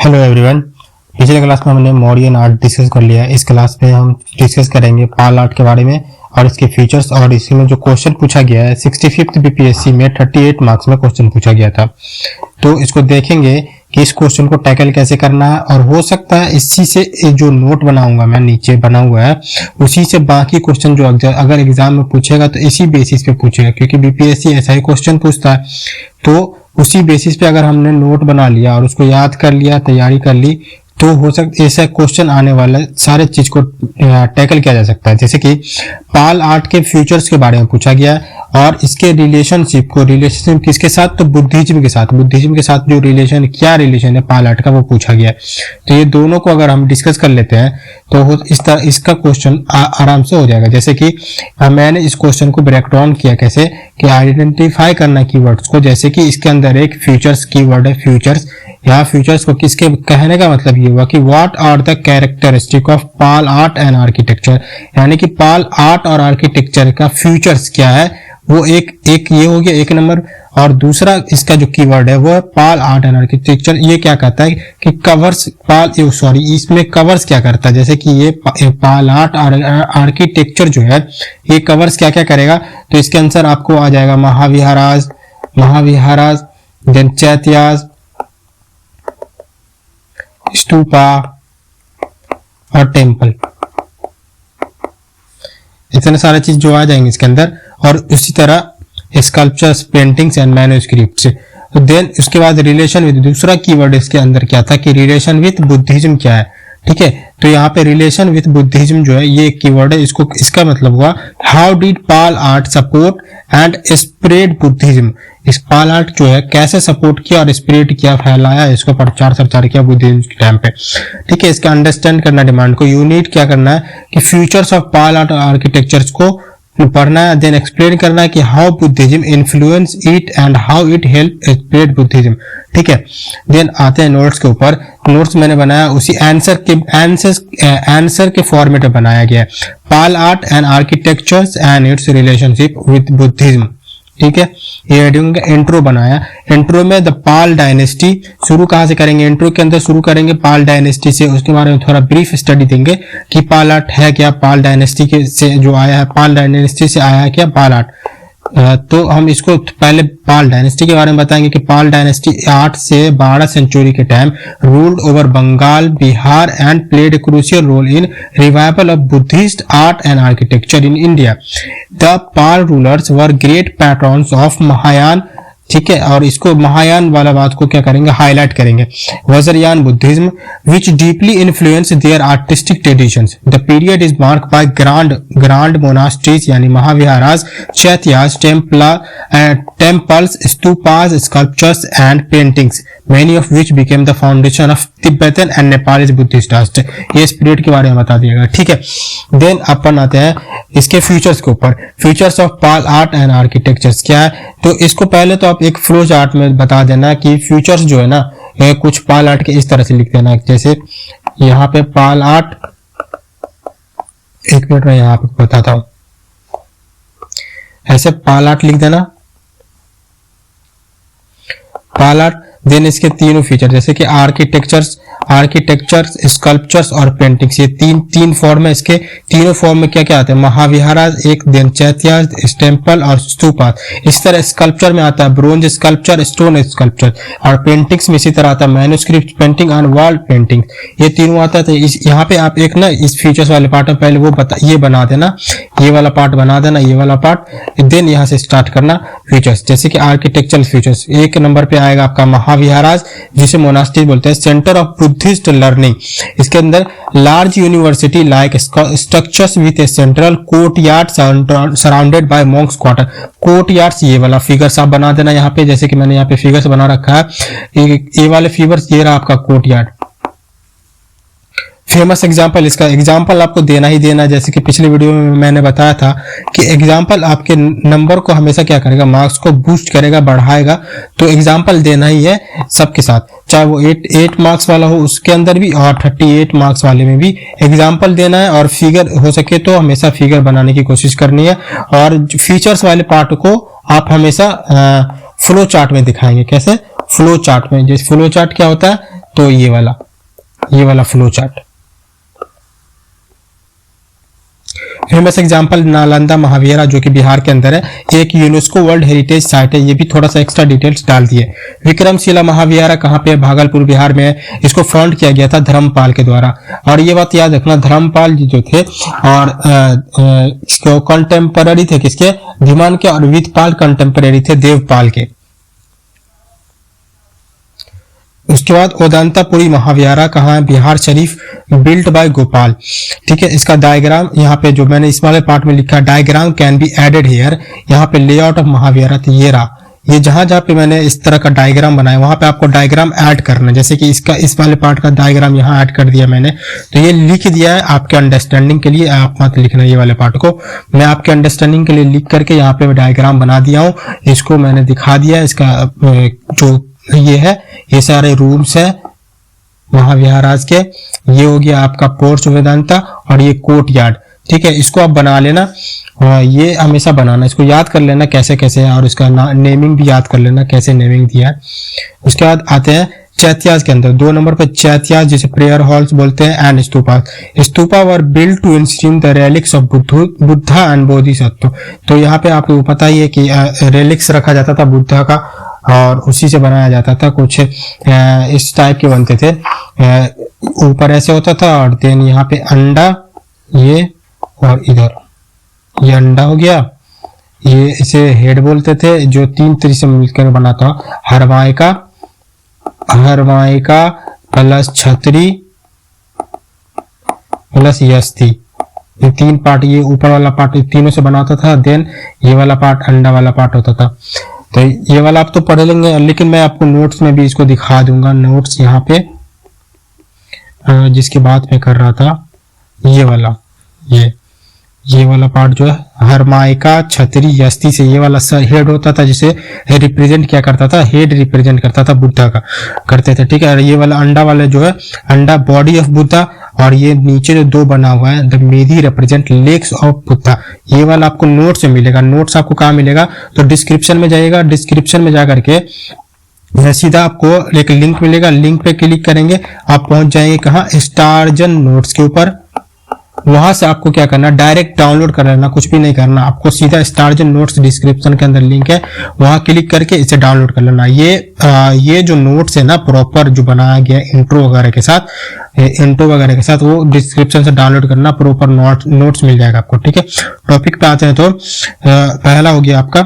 Hello everyone. पिछले class में हमने मॉडियन आर्ट डिस्कस कर लिया। इस क्लास में हम डिस्कस करेंगे पाल आर्ट के बारे में और इसके फीचर्स, और इसमें जो क्वेश्चन पूछा गया है 65th बीपीएससी में 38 मार्क्स में क्वेश्चन पूछा गया था। तो इसको देखेंगे कि इस क्वेश्चन को टैकल कैसे करना है, और हो सकता है इसी से जो नोट बनाऊंगा मैं नीचे बना हुआ है उसी से बाकी क्वेश्चन जो अगर एग्जाम में पूछेगा तो इसी बेसिस पे पूछेगा, क्योंकि बीपीएससी ऐसा ही क्वेश्चन पूछता है। तो उसी बेसिस पे अगर हमने नोट बना लिया और उसको याद कर लिया, तैयारी कर ली, तो हो सकता ऐसा क्वेश्चन आने वाला सारे चीज को टैकल किया जा सकता है। जैसे कि पाल आर्ट के फ्यूचर्स के बारे में पूछा गया है और इसके रिलेशनशिप किसके साथ, तो बुद्धिज्म के साथ जो रिलेशन, क्या रिलेशन है पाल आर्ट का, वो पूछा गया है। तो ये दोनों को अगर हम डिस्कस कर लेते हैं तो इस तरह इसका क्वेश्चन आराम से हो जाएगा। जैसे कि मैंने इस क्वेश्चन को ब्रेक डाउन किया कैसे कि आइडेंटिफाई करना कीवर्ड्स को। जैसे कि इसके अंदर एक फ्यूचर्स कीवर्ड है, फ्यूचर्स। यहाँ फ्यूचर्स को किसके कहने का मतलब ये हुआ कि what are the characteristic of Pala art and architecture, यानी कि पाल आर्ट और आर्किटेक्चर का फ्यूचर्स क्या है, वो एक ये हो गया एक नंबर। और दूसरा इसका जो कीवर्ड है वो है पाल आर्ट एंड आर्किटेक्चर। ये क्या कहता है कि कवर्स इसमें कवर्स क्या करता है। जैसे कि ये पाल आर्ट और आर्किटेक्चर जो है ये कवर्स क्या क्या करेगा, तो इसके आंसर आपको आ जाएगा महाविहाराज, देन चैत्याज, स्तूपा और टेम्पल। इतने सारे चीज जो आ जाएंगे इसके अंदर। और उसी तरह स्कल्पचर्स, पेंटिंग्स एंड मैन्युस्क्रिप्ट्स। तो देन उसके बाद रिलेशन विद, दूसरा कीवर्ड इसके अंदर क्या था कि रिलेशन विद बुद्धिज्म क्या है। ठीक है, तो यहाँ पे रिलेशन विद बुद्धिज्म जो है ये एक कीवर्ड है। इसका मतलब हुआ how did Pal art support and spread Buddhism. इस पाल आर्ट जो है कैसे सपोर्ट किया और स्प्रेड किया, फैलाया, इसको प्रचार किया बुद्धिज्म के टाइम पे। ठीक है, इसका अंडरस्टैंड करना डिमांड को, यूनिट क्या करना है कि फ्यूचर्स ऑफ पाल आर्ट और आर्किटेक्चर्स को पढ़ना है, देन एक्सप्लेन करना है कि how Buddhism influence it and how it help spread Buddhism. ठीक है, देन आते हैं नोट्स के ऊपर। नोट्स मैंने बनाया उसी आंसर के फॉर्मेट में बनाया गया है, Pala art and architectures and its relationship with Buddhism. ठीक है, ये इंट्रो बनाया। इंट्रो में द पाल डायनेस्टी, शुरू कहां से करेंगे, इंट्रो के अंदर शुरू करेंगे पाल डायनेस्टी से। उसके बारे में थोड़ा ब्रीफ स्टडी देंगे कि पाल आर्ट है क्या, पाल डायनेस्टी के से जो आया है, पाल डायनेस्टी से आया है क्या पाल आर्ट। तो हम इसको पहले पाल डायनेस्टी के बारे में बताएंगे कि पाल डायनेस्टी 8 से 12 सेंचुरी के time ruled over Bengal, Bihar and played crucial role in revival of Buddhist art and architecture in India. The Pala rulers were great patrons of Mahayana. ठीक है, और इसको महायान वाला बात को क्या करेंगे, हाईलाइट करेंगे। Vajrayana Buddhism which deeply influence their artistic traditions. The period is mark by grand monasteries यानी mahaviharas, chaityas, temples, stupas, sculptures and paintings, many of which became the foundation of Tibetan and Nepalese Buddhist art। ये spirit के बारे में बता दिया गया। ठीक है, देन अपन आते हैं इसके फ्यूचर्स के ऊपर। Futures of Pala art and architectures क्या है, तो इसको पहले तो आप एक फ्लो चार्ट में बता देना कि फ्यूचर्स जो है ना कुछ पाल आर्ट के इस तरह से लिख देना। जैसे यहाँ पे पाल आर्ट, एक मिनट में यहाँ पे बताता हूं, ऐसे पाल आर्ट लिख देना, पाल आर्ट। देन इसके तीनों फीचर जैसे कि आर्किटेक्चर्स, स्कल्पचर्स और पेंटिंग्स, ये तीन फॉर्म है। इसके तीनों फॉर्म में क्या क्या आता है, महाविहाराज एक, देन चैत्याज, टेम्पल और स्तूपा। इस तरह स्कल्पचर में आता है ब्रोंज स्कल्पचर, स्टोन स्कल्पचर, और पेंटिंग्स में इसी तरह आता है मैन्युस्क्रिप्ट पेंटिंग और वॉल पेंटिंग, ये तीनों आता है। तो यहाँ पे आप एक ना इस फीचर्स वाले पार्ट में पहले वो ये बना देना, ये वाला पार्ट बना देना, ये वाला पार्ट, देन यहाँ से स्टार्ट करना फीचर्स। जैसे कि आर्किटेक्चरल फीचर्स एक नंबर पे आएगा आपका महाविहाराज, जिसे मोनास्ट्री बोलते हैं, सेंटर ऑफ बुद्धिस्ट लर्निंग। इसके अंदर large university like structures with A central courtyard surrounded by Monks quarter. Courtyards, ये वाला फिगर्स आप बना देना यहाँ पे, जैसे कि मैंने यहाँ पे फिगर्स बना रखा है, ये वाले फिगर्स, ये रहा आपका कोर्टयार्ड। फेमस एग्जाम्पल, इसका एग्जाम्पल आपको देना ही देना। जैसे कि पिछले वीडियो में मैंने बताया था कि एग्जाम्पल आपके नंबर को हमेशा क्या करेगा, मार्क्स को बूस्ट करेगा, बढ़ाएगा। तो एग्जाम्पल देना ही है सबके साथ, चाहे वो 8 मार्क्स वाला हो उसके अंदर भी और 38 मार्क्स वाले में भी एग्जाम्पल देना है। और फिगर हो सके तो हमेशा फिगर बनाने की कोशिश करनी है। और फीचर्स वाले पार्ट को आप हमेशा फ्लो चार्ट में दिखाएंगे। कैसे, फ्लो चार्ट में। जैसे फ्लो चार्ट क्या होता है, तो ये वाला flow chart. Famous example Nalanda Mahavira जो कि बिहार के अंदर है, एक यूनेस्को वर्ल्ड हेरिटेज साइट है। ये भी थोड़ा सा एक्स्ट्रा डिटेल्स डाल दिए। विक्रमशिला महावीरा कहाँ पे? भागलपुर बिहार में है। इसको फाउंड किया गया था धर्मपाल के द्वारा। और ये बात याद रखना, धर्मपाल जी जो थे और कंटेम्पररी थे किसके? धीमान के। और विदपाल कंटेम्पररी थे देवपाल के। उसके बाद ओदांतापुरी महाविहारा कहाँ है? Bihar Sharif, built by Gopal. ठीक है, इसका डायग्राम यहाँ पे जो मैंने इस वाले पार्ट में लिखा, diagram can be added here. यहाँ पे लेआउट ऑफ महाविहारा, तो ये रहा। ये जहां जहां पे मैंने इस तरह का डायग्राम बनाया वहां पे आपको डायग्राम ऐड करना है। जैसे कि इसका इस वाले पार्ट का डायग्राम यहाँ ऐड कर दिया मैंने, तो ये लिख दिया है आपके अंडरस्टैंडिंग के लिए। आप मत लिखना ये वाले पार्ट को, मैं आपके अंडरस्टैंडिंग के लिए लिख करके यहाँ पे डायग्राम बना दिया हूँ। इसको मैंने दिखा दिया। इसका जो ये है, ये सारे रूम्स है महाविहाराज के। ये हो गया आपका पोर्च वेदांता और ये कोर्ट यार्ड। ठीक है, इसको आप बना लेना। ये हमेशा बनाना, इसको याद कर लेना कैसे कैसे है, और इसका नेमिंग भी याद कर लेना कैसे नेमिंग दिया है। उसके बाद आते हैं चैत्याज के अंदर। 2 नंबर पर चैत्याज जिसे प्रेयर हॉल्स बोलते हैं and stupa. Stupa were built to enshrine the relics of Buddha and Bodhisattva. तो यहाँ पे आपको पता ही है कि रेलिक्स रखा जाता था बुद्धा का और उसी से बनाया जाता था। कुछ इस टाइप के बनते थे, ऊपर ऐसे होता था और देन यहाँ पे अंडा, ये और इधर ये अंडा हो गया। ये इसे हेड बोलते थे जो 3 तरीके से मिलकर बना था, हरवाइका प्लस छतरी प्लस यस्ती। ये 3 पार्ट, ये ऊपर वाला पार्ट तीनों से बनाता था। देन ये वाला पार्ट अंडा वाला पार्ट होता था। तो ये वाला आप तो पढ़ लेंगे, लेकिन मैं आपको नोट्स में भी इसको दिखा दूंगा। नोट्स यहाँ पे जिसकी बात मैं कर रहा था, ये वाला पार्ट जो है हरमाइका छतरी यस्ती से, ये वाला हेड होता था जिसे रिप्रेजेंट क्या करता था? हेड रिप्रेजेंट करता था बुद्धा का, करते थे। ठीक है, और ये वाला अंडा वाला जो है, अंडा बॉडी ऑफ बुद्धा, और ये नीचे जो 2 बना हुआ है the Medhi represent legs of Buddha. ये वाला आपको नोट्स में मिलेगा। नोट्स आपको कहाँ मिलेगा? तो डिस्क्रिप्शन में जाइएगा, डिस्क्रिप्शन में जाकर के सीधा आपको एक लिंक मिलेगा। लिंक पे क्लिक करेंगे, आप पहुंच जाएंगे कहाँ? स्टारजन नोट्स के ऊपर। वहां से आपको क्या करना? डायरेक्ट डाउनलोड कर लेना, कुछ भी नहीं करना आपको। सीधा स्टारजन नोट्स डिस्क्रिप्शन के अंदर लिंक है, वहां क्लिक करके इसे डाउनलोड कर लेना। ये जो नोट्स है ना प्रॉपर जो बनाया गया इंट्रो वगैरह के साथ, वो डिस्क्रिप्शन से डाउनलोड करना, प्रॉपर नोट्स मिल जाएगा आपको। ठीक है, टॉपिक पे आते हैं। तो पहला हो गया आपका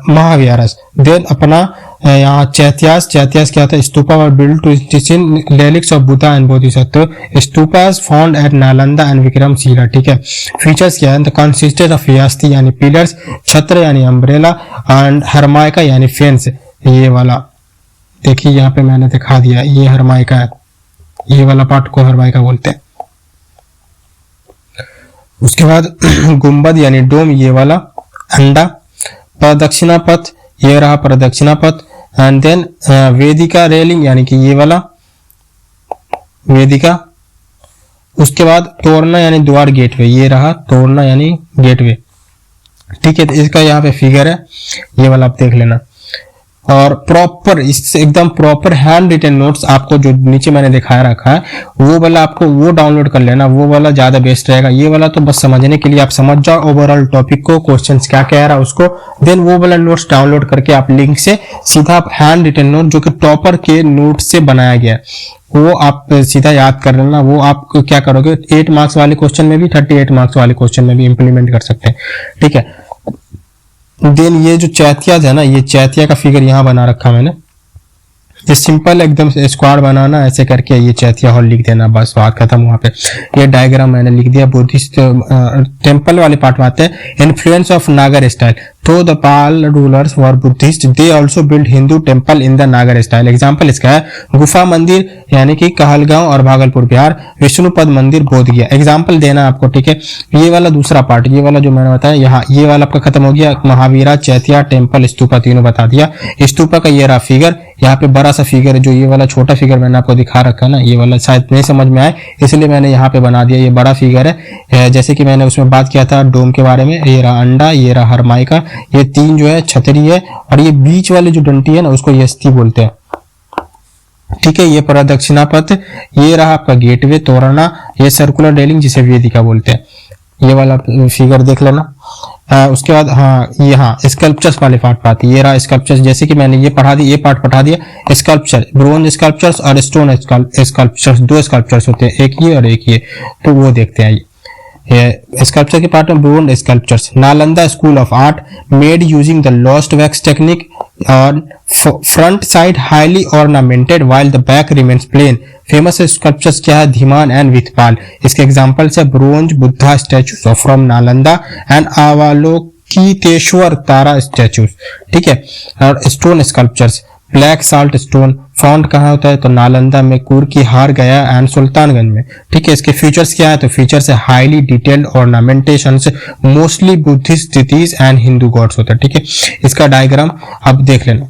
महाविहाराज। देन अपना यहाँ चैत्यास क्या था? Stupa were built to enshrine relics of Buddha and Bodhisattva. Stupas found at Nalanda and Vikramashila. ठीक है, फीचर्स क्या है? द कंसिस्टेड ऑफ यास्ती यानी पिलर्स, छत्र यानी अम्ब्रेला, एंड हरमाइका यानी फेंस। ये वाला देखिए यहाँ पे मैंने दिखा दिया, ये हरमाइका है, ये वाला पार्ट को हरमाइका बोलते हैं। उसके बाद गुंबद यानी डोम, ये वाला अंडा। प्रदक्षिणा पथ, ये रहा प्रदक्षिणा पथ। एंड देन वेदिका रेलिंग यानी कि ये वाला वेदिका। उसके बाद तोरना यानी द्वार, गेटवे, ये रहा तोरना यानी गेटवे। ठीक है, तो इसका यहाँ पे फिगर है, ये वाला आप देख लेना। और प्रॉपर इससे एकदम प्रॉपर हैंड रिटन नोट्स आपको जो नीचे मैंने दिखाया रखा है, वो वाला आपको वो डाउनलोड कर लेना, वो वाला ज्यादा बेस्ट रहेगा। ये वाला तो बस समझने के लिए आप समझ जाओ ओवरऑल टॉपिक को, क्वेश्चंस क्या कह रहा है उसको। देन वो वाला नोट्स डाउनलोड करके आप लिंक से सीधा आप हैंड रिटन नोट जो कि टॉपर के नोट से बनाया गया है, वो आप सीधा याद कर लेना। वो आप क्या करोगे? 8 मार्क्स वाले क्वेश्चन में भी, 38 मार्क्स वाले क्वेश्चन में भी इंप्लीमेंट कर सकते हैं। ठीक है, देन ये जो चैत्याज है ना, ये चैत्या का फिगर यहाँ बना रखा मैंने। ये सिंपल एकदम स्क्वायर बनाना, ऐसे करके ये चैत्या हॉल लिख देना, बस बात खत्म। वहां पे ये डायग्राम मैंने लिख दिया। बुद्धिस्ट टेम्पल वाले पार्ट में आते हैं। इन्फ्लुएंस ऑफ नागर स्टाइल। तो the Pala rulers were Buddhist, they also build Hindu temple in the नागर स्टाइल। एग्जाम्पल इसका है गुफा मंदिर यानी कि कहलगांव और भागलपुर बिहार, विष्णुपद मंदिर बोध गया। एग्जाम्पल देना आपको। ठीक है, ये वाला दूसरा पार्ट, ये वाला जो मैंने बताया यहाँ, ये वाला आपका खत्म हो गया। महावीरा, चैत्या, टेम्पल, स्तूपा तीनों बता दिया। स्तूपा का ये रहा फिगर, यहाँ पे बड़ा सा फिगर है, जो ये वाला छोटा फिगर मैंने आपको दिखा रखा है ना, ये वाला शायद नहीं समझ में आए इसलिए मैंने यहाँ पे बना दिया। ये बड़ा फिगर है, जैसे कि मैंने उसमें बात किया था डोम के बारे में। ये रहा अंडा, ये रहा हरमाइका, ये 3 जो है छतरी है, और ये बीच वाली जो डंटी है ना उसको यस्ती बोलते हैं। ठीक है, ये प्रदक्षिणा पथ, ये रहा आपका गेटवे तोरणा, ये सर्कुलर रेलिंग जिसे वेदिका बोलते हैं, ये वाला फिगर देख लेना। उसके बाद यहाँ स्कल्पचर्स वाले पार्ट आती है, ये रहा स्कल्पचर्स, जैसे कि मैंने ये पढ़ा दिया, ये पार्ट पढ़ा दिया। स्कल्पचर, ब्रोंज स्कल्पचर्स और स्टोन स्कल्पचर्स, दो स्कल्पचर्स होते हैं, एक ये और एक ये, तो वो देखते हैं। स्कल्पचर के पार्ट में bronze sculptures, Nalanda school of art made using the lost wax technique और front side highly ornamented while the back remains plain. Famous sculptures क्या है, धीमान एंड विथपाल, इसके एग्जांपल्स है bronze Buddha statues from Nalanda and Avalokiteshvara Tara statues, ठीक है। और stone sculptures, black salt stone, found कहाँ होता है, तो नालंदा में, कुर्की, हार गया एंड सुल्तानगंज में, ठीक है। इसके फीचर्स क्या है, तो फीचर्स है highly detailed ornamentations, mostly Buddhist deities and Hindu gods होता है, ठीक है। इसका डायग्राम अब देख लेना,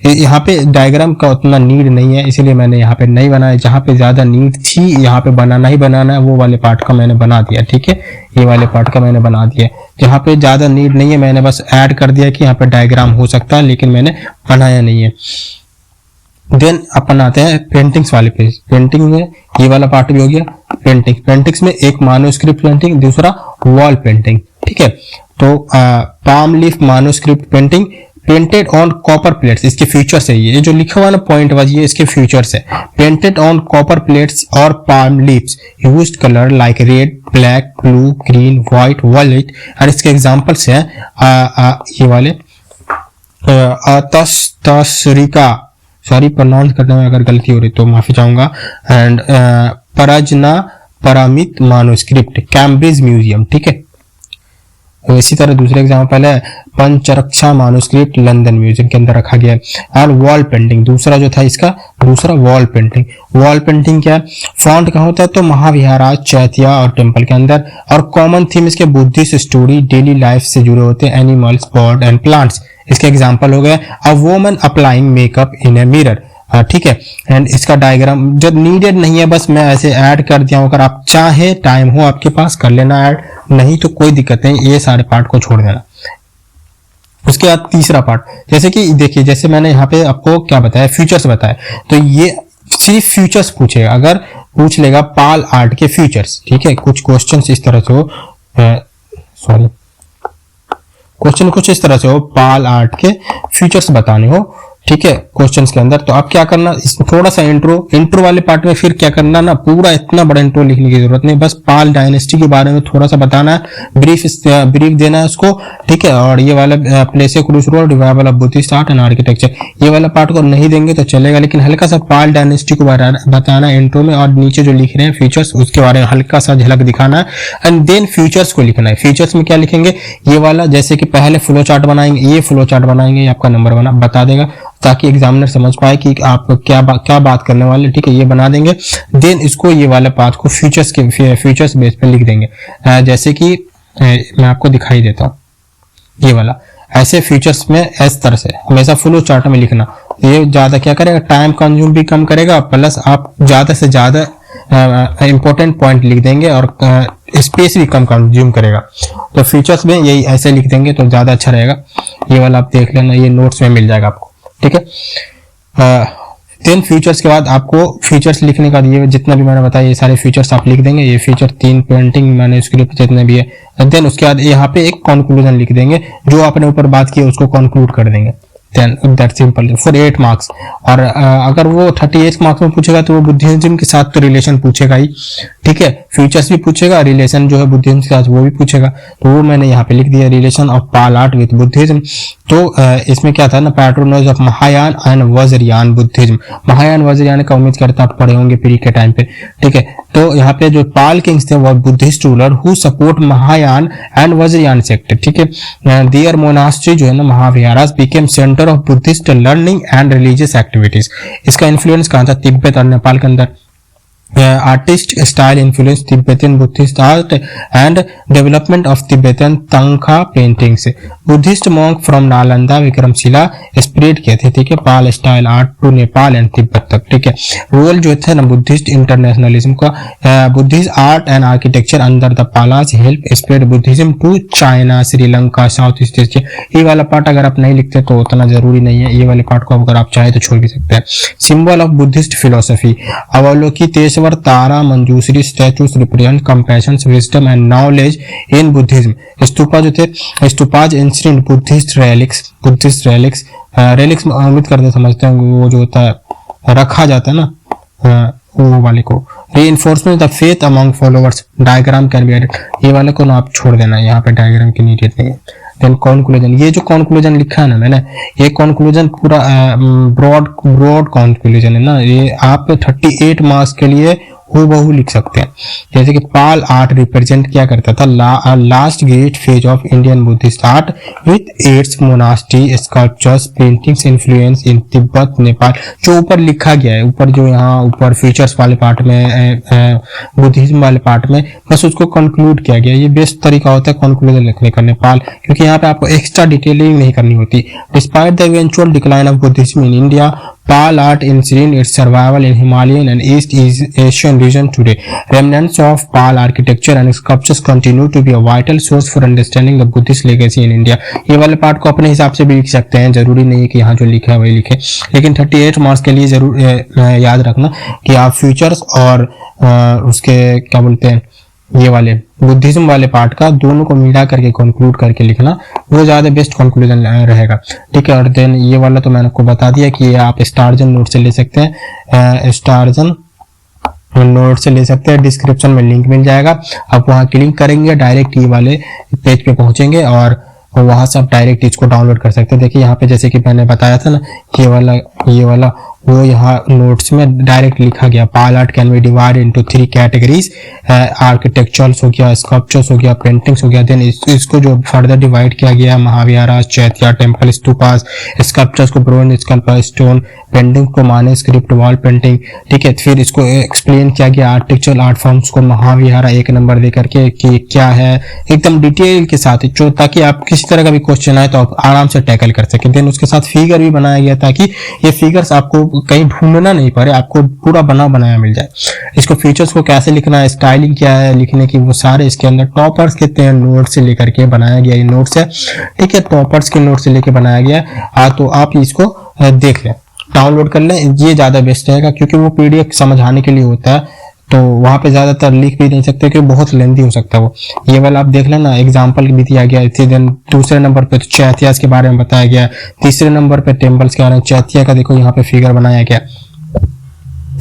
यहाँ पे डायग्राम का उतना नीड नहीं है, इसीलिए मैंने यहाँ पे नहीं बनाया। जहाँ पे ज्यादा नीड थी यहाँ पे बनाना ही बनाना है, वो वाले पार्ट का मैंने बना दिया, ठीक है। ये वाले पार्ट का मैंने बना दिया, जहाँ पे ज्यादा नीड नहीं है मैंने बस ऐड कर दिया कि यहाँ पे डायग्राम हो सकता है, लेकिन मैंने बनाया नहीं है। देन अपन आते हैं पेंटिंग्स वाले पेज। पेंटिंग में ये वाला पार्ट भी हो गया। पेंटिंग्स में एक मानोस्क्रिप्ट पेंटिंग, दूसरा वॉल पेंटिंग, ठीक है। तो palm leaf manuscript painting painted on copper plates, इसके फीचर्स है, ये जो लिखा हुआ ना पॉइंट वाइज, ये इसके फीचर्स है। पेंटेड ऑन कॉपर प्लेट्स और palm leaves, used colour like red, black, blue, green, white, violet. और इसके एग्जांपल्स हैं ये वाले तशरिका, सॉरी प्रोनाउंस करने में अगर गलती हो रही तो माफी चाहूंगा, एंड परजना परामित मानोस्क्रिप्ट, कैम्ब्रिज म्यूजियम, ठीक है। इसी तरह दूसरे एग्जांपल है पंचरक्षा मानोस्क्रिप्ट, लंदन म्यूजियम के अंदर रखा गया है। और वॉल पेंटिंग दूसरा जो था इसका, दूसरा वॉल पेंटिंग। वॉल पेंटिंग क्या है, फॉन्ट कहाँ होता है, तो महाविहाराज, चैत्या और टेम्पल के अंदर। और कॉमन थीम इसके बुद्धिस्ट स्टोरी, डेली लाइफ से जुड़े होते हैं, एनिमल्स, बर्ड एंड प्लांट्स। इसके एग्जाम्पल हो गए a woman applying makeup in a mirror, ठीक है। एंड इसका डायग्राम जब नीडेड नहीं है, बस मैं ऐसे ऐड कर दिया हूं, अगर आप चाहे टाइम हो आपके पास कर लेना ऐड, नहीं तो कोई दिक्कत नहीं, ये सारे पार्ट को छोड़ देना। उसके बाद तीसरा पार्ट, जैसे कि देखिए, जैसे मैंने यहाँ पे आपको क्या बताया, फीचर्स बताया, तो ये सिर्फ फीचर्स पूछेगा। अगर पूछ लेगा पाल आर्ट के फीचर्स, ठीक है, कुछ क्वेश्चन इस तरह से हो, सॉरी क्वेश्चन कुछ इस तरह से हो, पाल आर्ट के फीचर्स बताने हो, ठीक है, क्वेश्चंस के अंदर, तो आप क्या करना, थोड़ा सा इंट्रो वाले पार्ट में फिर क्या करना ना, पूरा इतना बड़ा इंट्रो लिखने की जरूरत नहीं, बस पाल डायनेस्टी के बारे में थोड़ा सा बताना है, ब्रीफ देना है उसको, ठीक है। और ये वाला place cruise road, revival of Buddhist art and architecture, ये वाला पार्ट को नहीं देंगे तो चलेगा, लेकिन हल्का सा पाल डायनेस्टी को बताना है इंट्रो में, और नीचे जो लिख रहे हैं फीचर्स उसके बारे में हल्का सा झलक दिखाना है। एंड देन फ्यूचर्स को लिखना है। फ्यूचर्स में क्या लिखेंगे, ये वाला, जैसे कि पहले फ्लो चार्ट बनाएंगे, ये फ्लो चार्ट बनाएंगे, आपका नंबर बता देगा, ताकि एग्जामिनर समझ पाए कि आप क्या बात करने वाले, ठीक है, ये बना देंगे। देन इसको, ये वाला पार्ट को फ्यूचर्स बेस पे लिख देंगे, जैसे कि मैं आपको दिखाई देता हूँ, ये वाला ऐसे फ्यूचर्स में इस तरह से हमेशा फ्लो चार्ट में लिखना। ये ज्यादा क्या करेगा, टाइम कंज्यूम भी कम करेगा, प्लस आप ज्यादा से ज्यादा इंपॉर्टेंट पॉइंट लिख देंगे और स्पेस भी कम कंज्यूम करेगा। तो फीचर्स में यही ऐसे लिख देंगे तो ज्यादा अच्छा रहेगा। ये वाला आप देख लेना, ये नोट्स में मिल जाएगा आपको, ठीक है। देन फीचर्स के बाद आपको फीचर्स लिखने का, ये जितना भी मैंने बताया ये सारे फीचर्स आप लिख देंगे, ये फीचर 3 पेंटिंग मैन्युस्क्रिप्ट जितने भी है। देन उसके बाद यहाँ पे एक कंक्लूजन लिख देंगे, जो आपने ऊपर बात की उसको कंक्लूड कर देंगे। Then that simple for 8 marks. और अगर वो 38 मार्क्स में पूछेगा तो वो बुद्धिज्म के साथ तो रिलेशन पूछेगा ही, ठीक है, फीचर्स भी पूछेगा, रिलेशन जो है बुद्धिज्म के साथ वो भी पूछेगा, तो वो मैंने यहाँ पे लिख दिया, relation of Pala art with Buddhism. तो इसमें क्या था ना, patrons of Mahayana and Vajrayana Buddhism. Mahayana Vajrayana का उम्मीद करता आप पढ़े होंगे प्री के टाइम पे, ठीक है। तो यहाँ पे जो पाल किंग्स थे वो Buddhist ruler who support Mahayana and Vajrayana sect, ठीक है। देयर मोनास्ट्री जो है ना, Mahaviharas became centre of Buddhist learning and religious activities. इसका इन्फ्लुएंस कहाँ था, तिब्बत और नेपाल के अंदर। artist style influenced Tibetan Buddhist art and development of Tibetan Tangka paintings. Buddhist monk from Nalanda Vikramashila spread किए थे, ठीक है, Pala style art to Nepal and Tibet तक, ठीक है। रोल जो था ना बुद्धिस्ट इंटरनेशनलिज्म का, Buddhist art and architecture under the Palas help spread Buddhism to China, Sri Lanka, south east Asia. ये वाला पार्ट अगर आप नहीं लिखते तो उतना जरूरी नहीं है, ये वाले पार्ट को अगर आप चाहे तो छोड़ भी सकते हैं। Symbol of Buddhist philosophy, Avalokiteshvara, Tara, Manjushri statues represent compassion, wisdom and knowledge in Buddhism. Stupa जो थे, stupas ancient Buddhist relics relics उम्मीद करते समझते हैं वो जो होता है रखा जाता है ना, वो वाले को। Reinforcement the faith among followers, diagram can be added, ये वाले को ना आप छोड़ देना, यहाँ पे डायग्राम की नीडेड नहीं है। देन कंक्लूजन, ये जो कंक्लूजन लिखा है ना मैंने, ये कंक्लूजन पूरा ब्रॉड कंक्लूजन है ना, ये आप 38 मार्क्स के लिए हूबहू लिख सकते हैं। जैसे कि पाल आर्ट रिप्रेजेंट क्या करता था, last great phase of Indian Buddhist art with its monastery, sculptures, paintings influence इन तिब्बत, नेपाल। जो ऊपर लिखा गया है, ऊपर जो यहाँ ऊपर फीचर्स वाले पार्ट में, बुद्धिज्म वाले पार्ट में, बस उसको कंक्लूड किया गया। ये बेस्ट तरीका होता है कंक्लूजन लिखने का नेपाल, क्योंकि यहाँ पे आपको एक्स्ट्रा डिटेलिंग नहीं करनी होती। Despite the eventual decline of Buddhism in India, Pal art ensured its survival in Himalayan and East Asian region today. Remnants of Pal architecture and sculptures continue to be a vital source for understanding the Buddhist legacy in India. ये वाले part को अपने हिसाब से भी लिख सकते हैं, जरूरी नहीं है कि यहाँ जो लिखा है वही लिखे, लेकिन 38 मार्क्स के लिए जरूर याद रखना कि आप फ्यूचर्स और उसके क्या बोलते हैं ये वाले बुद्धिज्म वाले पार्ट का दोनों को मिला करके कंक्लूड करके लिखना, वो ज्यादा बेस्ट कंक्लूजन रहेगा, ठीक है। और देन ये वाला तो मैंने आपको बता दिया कि आप स्टारजन नोट से ले सकते हैं, स्टारजन नोट से ले सकते हैं, डिस्क्रिप्शन में लिंक मिल जाएगा, आप वहां क्लिक करेंगे डायरेक्ट ये वाले पेज पे पहुंचेंगे और वहां से आप डायरेक्ट इसको डाउनलोड कर सकते हैं। देखिए यहाँ पे जैसे कि मैंने बताया था ना, ये वाला वो यहाँ नोट्स में डायरेक्ट लिखा गया, Pala art can be divide into 3 categories, architecturals हो गया, स्कल्पचर्स हो गया, पेंटिंग्स हो गया। देन इसको जो फर्दर डिवाइड किया गया, Mahavihara, chaitya, temple, stupas, sculptures को ब्रोंज स्कल्पचर, स्टोन पेंटिंग को मैन्युस्क्रिप्ट, वॉल पेंटिंग, ठीक है। फिर इसको एक्सप्लेन किया गया आर्किटेक्चरल आर्ट फॉर्म्स को, महाविहारा 1 नंबर दे करके कि क्या है, एकदम डिटेल के साथ, जो ताकि आप किसी तरह का भी क्वेश्चन आए तो आप आराम से टैकल कर सके। देन उसके साथ फिगर भी बनाया गया ताकि ये फिगर्स आपको कहीं ढूंढना नहीं पड़े, आपको पूरा बनाया मिल जाए। इसको फीचर्स को कैसे लिखना है, स्टाइलिंग क्या है लिखने की, वो सारे इसके अंदर टॉपर्स के नोट से लेकर के बनाया गया, ये नोट्स है, ठीक है, टॉपर्स के नोट से लेकर बनाया गया। तो आप इसको देख लें, डाउनलोड कर लें, ये ज्यादा बेस्ट रहेगा, क्योंकि वो पीडीएफ समझाने के लिए होता है, तो वहां पे ज्यादातर लिख भी नहीं सकते क्योंकि बहुत लेंथी हो सकता है वो। ये वाला आप देख लेना, एग्जांपल भी दिया गया है। देन दूसरे नंबर पे तो चैत्यास के बारे में बताया गया, तीसरे नंबर पे टेम्पल्स के बारे में, चैत्या का देखो यहाँ पे फिगर बनाया गया।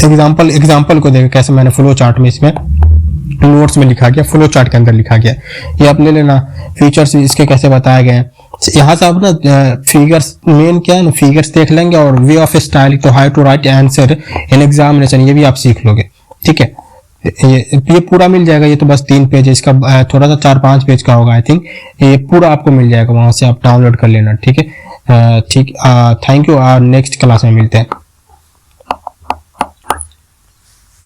एग्जांपल को देखो कैसे मैंने फ्लो चार्ट में इसमें नोट्स में लिखा गया, फ्लो चार्ट के अंदर लिखा गया, ये आप ले लेना। फीचर्स इसके कैसे बताए गए हैं, यहाँ से आप ना फिगर्स मेन क्या है ना, फिगर्स देख लेंगे, और वे ऑफ स्टाइल, तो how to write answer in examination, ये भी आप सीख लोगे, ठीक है। ये पूरा मिल जाएगा, ये तो बस 3 पेज है, इसका थोड़ा सा 4-5 पेज का होगा आई थिंक, ये पूरा आपको मिल जाएगा, वहां से आप डाउनलोड कर लेना, ठीक है। ठीक, थैंक यू, नेक्स्ट क्लास में मिलते हैं।